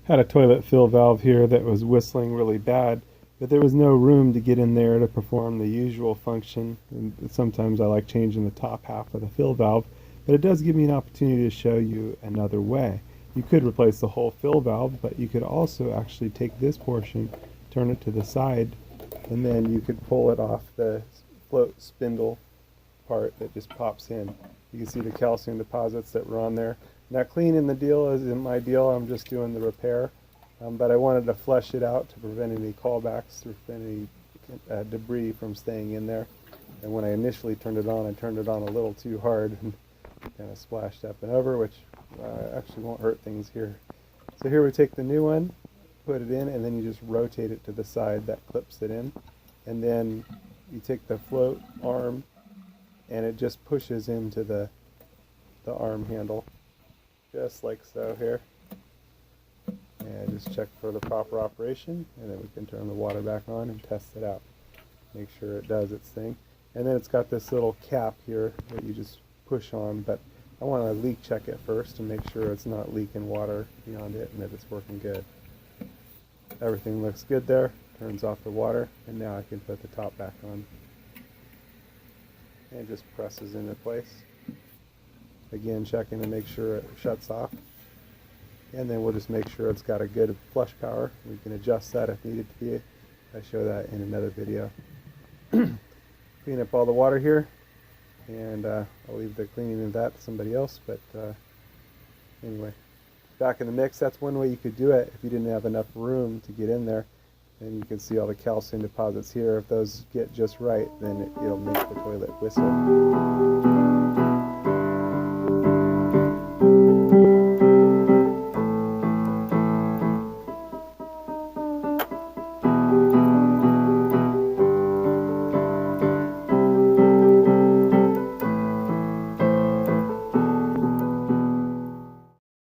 Had a toilet fill valve here that was whistling really bad, but there was no room to get in there to perform the usual function. And sometimes I like changing the top half of the fill valve, but it does give me an opportunity to show you another way. You could replace the whole fill valve, but you could also actually take this portion, turn it to the side, and then you could pull it off the float spindle part that just pops in. You can see the calcium deposits that were on there. Now, cleaning the deal isn't my deal. I'm just doing the repair, but I wanted to flush it out to prevent any callbacks, to prevent any debris from staying in there. And when I initially turned it on, I turned it on a little too hard and kind of splashed up and over, which actually won't hurt things here. So here we take the new one, put it in, and then you just rotate it to the side. That clips it in. And then you take the float arm, and it just pushes into the arm handle, just like so here. And just check for the proper operation, and then we can turn the water back on and test it out. Make sure it does its thing. And then it's got this little cap here that you just push on, but I want to leak check it first to make sure it's not leaking water beyond it and that it's working good. Everything looks good there. Turns off the water, and now I can put the top back on. And it just presses into place. Again, checking to make sure it shuts off. And then we'll just make sure it's got a good flush power. We can adjust that if needed to be. I show that in another video. Clean up all the water here, and I'll leave the cleaning of that to somebody else. But anyway, back in the mix, that's one way you could do it if you didn't have enough room to get in there. And you can see all the calcium deposits here. If those get just right, then it'll make the toilet whistle.